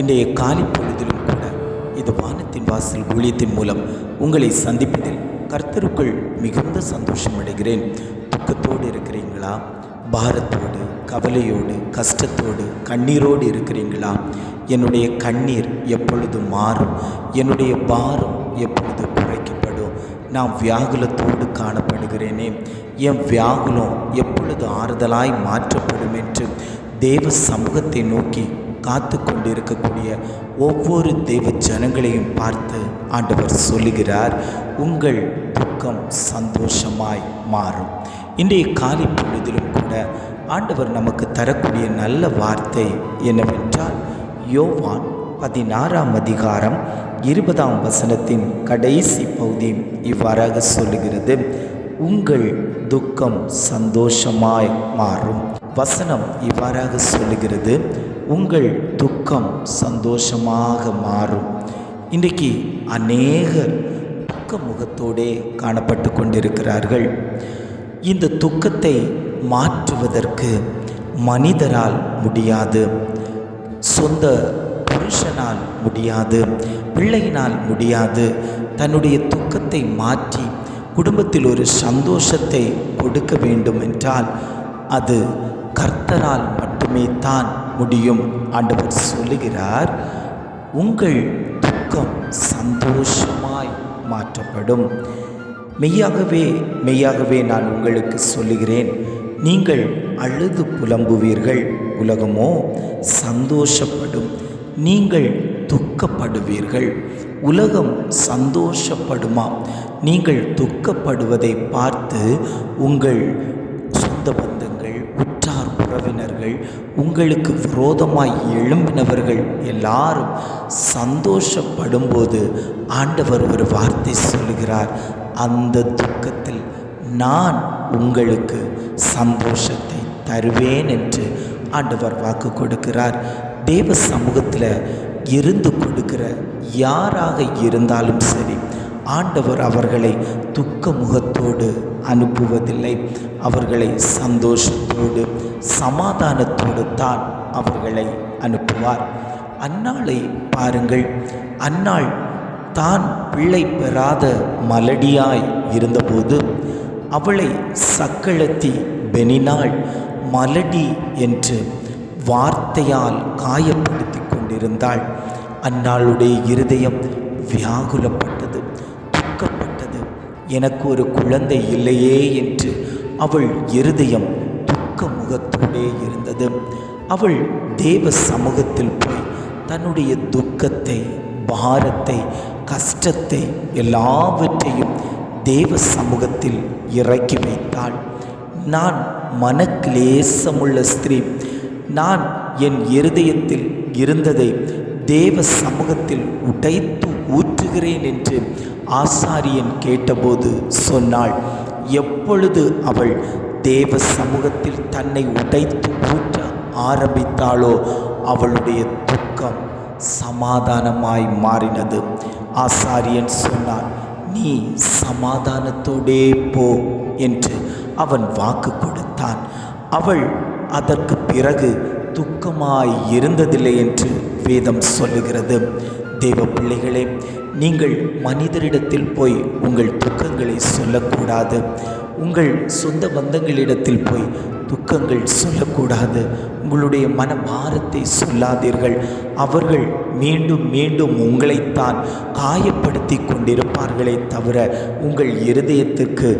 இன்றைய காலை பொழுதிலும் கூட இது வானத்தின் வாசல் ஊழியத்தின் மூலம் உங்களை சந்திப்பதில் கர்த்தருக்குள் மிகுந்த சந்தோஷம் அடைகிறேன். துக்கத்தோடு இருக்கிறீங்களா? பாரத்தோடு, கவலையோடு, கஷ்டத்தோடு, கண்ணீரோடு இருக்கிறீங்களா? என்னுடைய கண்ணீர் எப்பொழுது மாறும்? என்னுடைய பாரம் எப்பொழுது குறைக்கப்படும்? நான் வியாகுலத்தோடு காணப்படுகிறேனே, என் வியாகுலம் எப்பொழுது ஆறுதலாய் மாற்றப்படும் என்று தேவ சமூகத்தை நோக்கி காத்து கொண்டிருக்கக்கூடிய ஒவ்வொரு தேவ ஜனங்களையும் பார்த்து ஆண்டவர் சொல்லுகிறார், உங்கள் துக்கம் சந்தோஷமாய் மாறும். இன்றைய காலை பொழுதிலும் கூட ஆண்டவர் நமக்கு தரக்கூடிய நல்ல வார்த்தை என்னவென்றால், யோவான் 16ஆம் அதிகாரம் 20ஆம் வசனத்தின் கடைசி பகுதி இவ்வாறாக சொல்லுகிறது, உங்கள் துக்கம் சந்தோஷமாய் மாறும். வசனம் இவ்வாறாக சொல்லுகிறது, உங்கள் துக்கம் சந்தோஷமாக மாறும். இன்றைக்கு அநேகர் துக்க முகத்தோடே காணப்பட்டு கொண்டிருக்கிறார்கள். இந்த துக்கத்தை மாற்றுவதற்கு மனிதரால் முடியாது, சொந்த புருஷனால் முடியாது, பிள்ளையினால் முடியாது. தன்னுடைய துக்கத்தை மாற்றி குடும்பத்தில் ஒரு சந்தோஷத்தை கொடுக்க வேண்டும் என்றால் அது கர்த்தரால் மட்டுமே தான் முடியும். ஆண்டவர் சொல்லுகிறார், உங்கள் துக்கம் சந்தோஷமாய் மாற்றப்படும். மெய்யாகவே நான் உங்களுக்கு சொல்லுகிறேன், நீங்கள் அழுது புலம்புவீர்கள், உலகமோ சந்தோஷப்படும். நீங்கள் துக்கப்படுவீர்கள், உலகம் சந்தோஷப்படுமா? நீங்கள் துக்கப்படுவதை பார்த்து உங்கள் சொந்த பந்தங்கள், உற்றார் உறவினர்கள், உங்களுக்கு விரோதமாய் எழும்பினவர்கள் எல்லாரும் சந்தோஷப்படும்போது ஆண்டவர் ஒரு வார்த்தை சொல்லுகிறார், அந்த துக்கத்தில் நான் உங்களுக்கு சந்தோஷத்தை தருவேன் என்று ஆண்டவர் வாக்கு கொடுக்கிறார். தேவ சமூகத்தில் இருந்து கொடுக்கிற யாராக இருந்தாலும் சரி, ஆண்டவர் அவர்களை துக்க முகத்தோடு அனுப்புவதில்லை. அவர்களை சந்தோஷத்தோடு சமாதானத்தோடு தான் அவர்களை அனுப்புவார். அன்னாளை பாருங்கள். அன்னாள் தான் பிள்ளை பெறாத மலடியாய் இருந்தபோது அவளை சக்களத்தி பெனினாள் மலடி என்று வார்த்தையால் காயப்படுத்தி கொண்டிருந்தாள். அன்னாளுடைய இருதயம் வியாகுலப்பட்டது, துக்கப்பட்டது. எனக்கு ஒரு குழந்தை இல்லையே என்று அவள் இருதயம் துக்க முகத்தோடே இருந்தது. அவள் தேவ சமூகத்தில் போய் தன்னுடைய துக்கத்தை, பாரத்தை, கஷ்டத்தை எல்லாவற்றையும் தேவ சமூகத்தில் இறக்கி வைத்தாள். நான் மனக்லேசமுள்ள ஸ்திரீ, நான் என் இருதயத்தில் இருந்ததை தேவ சமூகத்தில் உடைத்து ஊற்றுகிறேன் என்று ஆசாரியன் கேட்டபோது சொன்னாள். எப்பொழுது அவள் தேவ சமூகத்தில் தன்னை உடைத்து ஊற்ற ஆரம்பித்தாளோ அவளுடைய துக்கம் சமாதானமாய் மாறினது. ஆசாரியன் சொன்னான், நீ சமாதானத்தோடே போ என்று அவன் வாக்கு கொடுத்தான். அவள் அதற்கு பிறகு துக்கமாய் இருந்ததில்லை என்று வேதம் சொல்லுகிறது. தேவ பிள்ளைகளே, நீங்கள் மனிதரிடத்தில் போய் உங்கள் துக்கங்களை சொல்லக்கூடாது. உங்கள் சொந்த பந்தங்களிடத்தில் போய் துக்கங்கள் சொல்லக்கூடாது. உங்களுடைய மனபாரத்தை சொல்லாதீர்கள். அவர்கள் மீண்டும் மீண்டும் உங்களைத்தான் காயப்படுத்தி கொண்டிருப்பார்களே தவிர உங்கள் இருதயத்துக்கு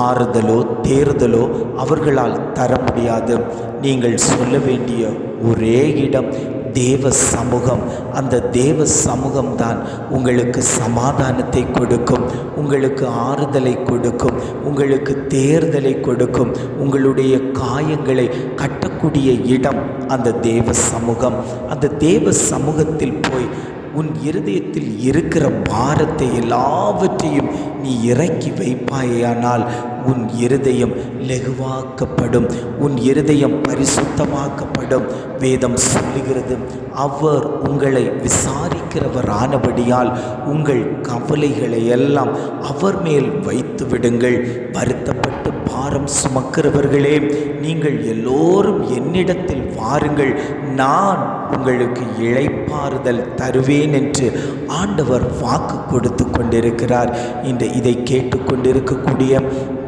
ஆறுதலோ தேறுதலோ அவர்களால் தர முடியாது. நீங்கள் சொல்ல வேண்டிய ஒரே இடம் தேவ சமூகம். அந்த தேவ சமூகம்தான் உங்களுக்கு சமாதானத்தை கொடுக்கும், உங்களுக்கு ஆறுதலை கொடுக்கும், உங்களுக்கு தேர்தலை கொடுக்கும். உங்களுடைய காயங்களை கட்டக்கூடிய இடம் அந்த தேவ சமூகம். அந்த தேவ சமூகத்தில் போய் உன் இருதயத்தில் இருக்கிற பாரத்தை எல்லாவற்றையும் நீ இறக்கி வைப்பாயானால் உன் இருதயம் லெகுவாக்கப்படும், உன் இருதயம் பரிசுத்தமாக்கப்படும். வேதம் சொல்லுகிறது, அவர் உங்களை விசாரிக்கிறவர் ஆனபடியால் உங்கள் கவலைகளை எல்லாம் அவர் மேல் வைத்து விடுங்கள். வருத்தப்பட்டு பாரம் சுமக்கிறவர்களே, நீங்கள் எல்லோரும் என்னிடத்தில் வாருங்கள், நான் உங்களுக்கு இளைப்பாறுதல் தருவேன் என்று ஆண்டவர் வாக்கு கொடுத்து கொண்டிருக்கிறார். இதை கேட்டுக்கொண்டிருக்கக்கூடிய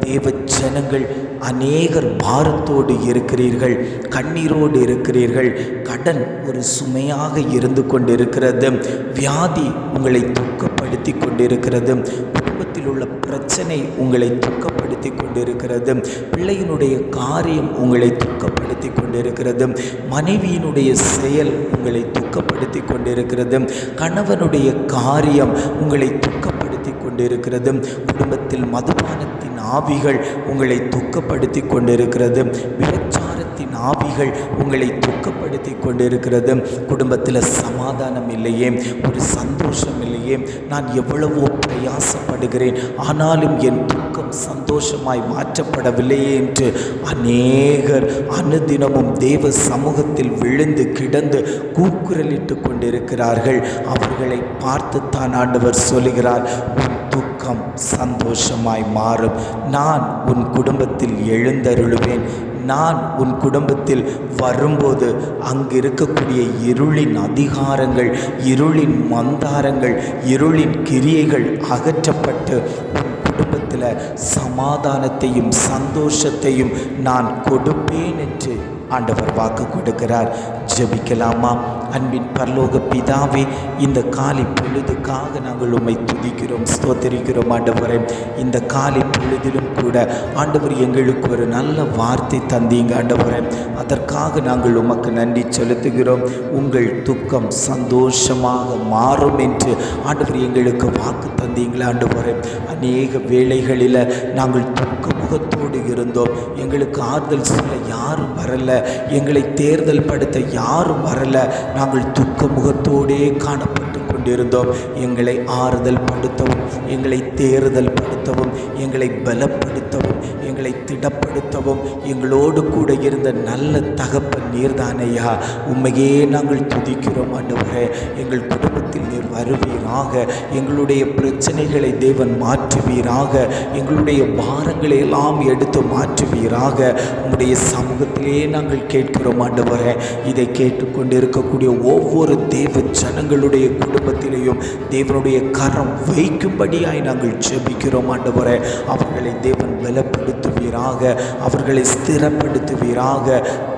தேவ ஜனங்கள் அநேகர் பாரத்தோடு இருக்கிறீர்கள், கண்ணீரோடு இருக்கிறீர்கள். கடன் ஒரு சுமையாக இருந்து கொண்டிருக்கிறது. வியாதி உங்களை துக்கப்படுத்தி கொண்டிருக்கிறது. குடும்பத்தில் உள்ள பிரச்சனை உங்களை துக்கப்படுத்தி கொண்டிருக்கிறது. பிள்ளையினுடைய காரியம் உங்களை துக்கப்படுத்தி கொண்டிருக்கிறது. மனைவியினுடைய செயல் உங்களை துக்கப்படுத்தி கொண்டிருக்கிறது. கணவனுடைய காரியம் உங்களை துக்கப்படுத்தி கொண்டிருக்கிறது. குடும்பத்தில் மதுபானத்தின் ஆவிகள் உங்களை துக்கப்படுத்தி கொண்டிருக்கிறது. விபச்சாரத்தின் ஆவிகள் உங்களை துக்கப்படுத்தி கொண்டிருக்கிறது. குடும்பத்தில் சமாதானம் இல்லையே, ஒரு சந்தோஷம் இல்லையே, நான் எவ்வளவோ பிரயாசப்படுகிறேன், ஆனாலும் என் துக்கம் சந்தோஷமாய் மாற்றப்படவில்லையே என்று அநேகர் அனுதினமும் தேவ சமூகத்தில் விழுந்து கிடந்து கூக்குரலிட்டு கொண்டிருக்கிறார்கள். அவர்களை பார்த்துத்தான் ஆண்டவர் சொல்லுகிறார், உன் துக்கம் சந்தோஷமாய் மாறும். நான் உன் குடும்பத்தில் எழுந்தருளுவேன். நான் உன் குடும்பத்தில் வரும்போது அங்கு இருக்கக்கூடிய இருளின் அதிகாரங்கள், இருளின் மந்தாரங்கள், இருளின் கிரியைகள் அகற்றப்பட்டு உன் குடும்பத்தில் சமாதானத்தையும் சந்தோஷத்தையும் நான் கொடுப்பேன் என்று ஆண்டவர் வாக்கு கொடுக்கிறார். ஜெபிக்கலாமா? அன்பின் பரலோக பிதாவே, இந்த காலை பொழுதுக்காக நாங்கள் உம்மை துதிக்கிறோம், ஸ்தோத்திரிக்கிறோம். ஆண்டவரே, இந்த காலை பொழுதிலும் கூட ஆண்டவர் எங்களுக்கு ஒரு நல்ல வார்த்தை தந்தீங்க. ஆண்டவரே, அதற்காக நாங்கள் உமக்கு நன்றி செலுத்துகிறோம். உங்கள் துக்கம் சந்தோஷமாக மாறும் என்று ஆண்டவர் எங்களுக்கு வாக்கு தந்தீங்களா? ஆண்டவரே, அநேக வேளைகளில் நாங்கள் துக்க முகத்தோடு இருந்தோம். எங்களுக்கு ஆறுதல் சொல்ல யாரும் வரல, எங்களை தேர்தல் படுத்த யாரும் வரல. நாங்கள் துக்க முகத்தோடே காணப்பட்டு கொண்டிருந்தோம். எங்களை ஆறுதல் படுத்தவும், எங்களை தேர்தல் படுத்தவும், எங்களை பலப்படுத்தவும், எங்களை திடப்படுத்தவும் எங்களோடு கூட இருந்த நல்ல தகப்பன் நீர்தானையா. உண்மையே நாங்கள் துதிக்கிறோம். ஆண்டவரே, எங்கள் குடும்பத்தில் நீர் வருவீராக. எங்களுடைய பிரச்சனைகளை தேவன் மாற்றுவீராக. எங்களுடைய பாரங்களை எல்லாம் எடுத்து மாற்றுவீராக. உம்முடைய சமூகத்திலே நாங்கள் கேட்கிறோம். ஆண்டவரே, இதை கேட்டுக்கொண்டு இருக்கக்கூடிய ஒவ்வொரு தேவ ஜனங்களுடைய குடும்பத்திலேயும் தேவனுடைய கரம் வைக்கும்படியாய் நாங்கள் ஜெபிக்கிறோம். ஆண்டவரே, அவர்களை தேவன் பலப்படுத்துவீராக, அவர்களை ஸ்திரப்படுத்துவீராக.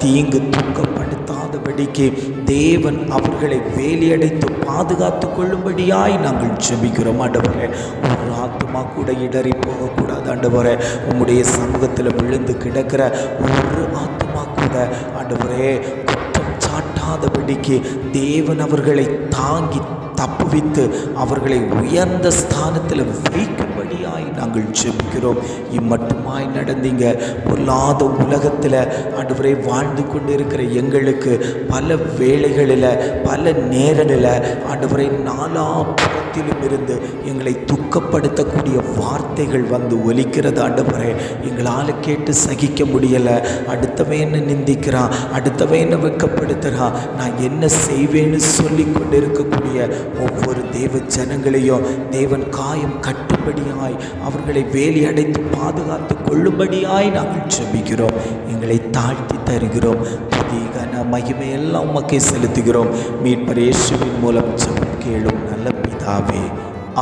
தீங்கு துக்கப்படுத்தாதபடிக்கு தேவன் அவர்களை வேலியடைத்து பாதுகாத்து கொள்ளும்படியாய் நாங்கள் ஜெபிக்கிறோம். ஆண்டவரே, ஒரு ஆத்துமா கூட இடறி போகக்கூடாது. ஆண்டவரே, உம்முடைய சமூகத்தில் விழுந்து கிடக்கிற ஒரு ஆத்துமா கூட ஆண்டவரே குற்றம் சாட்டாதபடிக்கு தேவன் அவர்களை தாங்கி தப்புவித்து அவர்களை உயர்ந்த ஸ்தானத்தில் வைக்கும்படியாய் நாங்கள் ஜெபிக்கிறோம். இம்மட்டுமாய் நடந்தீங்க. பொல்லாத உலகத்தில் ஆண்டவரே வாழ்ந்து கொண்டு இருக்கிற எங்களுக்கு பல வேளைகளில், பல நேரங்களில் ஆண்டவரை நாலாபுறத்திலும் இருந்து எங்களை துக்கப்படுத்தக்கூடிய வார்த்தைகள் வந்து ஒலிக்கிறது. ஆண்டவரே, எங்களால் கேட்டு சகிக்க முடியலை. அடுத்தவன் என்ன நிந்திக்கிறான், அடுத்தவன் என்ன வெட்கப்படுத்துகிறான், நான் என்ன செய்வேன்னு சொல்லி கொண்டு இருக்கக்கூடிய ஒவ்வொரு தேவ ஜனங்களையும் தேவன் காயம் கட்டும்படியாய், அவர்களை வேலி அடைத்து பாதுகாத்து கொள்ளும்படியாய் நாங்கள் ஜெபிக்கிறோம். எங்களை தாழ்த்தி தருகிறோம். துதிகன மகிமையெல்லாம் உமக்கே செலுத்துகிறோம். மீட்பர் இயேசுவின் மூலம் ஜெபம் கேளும் நல்ல பிதாவே.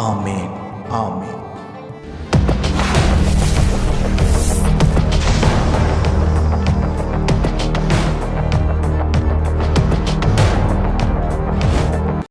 ஆமென், ஆமென்.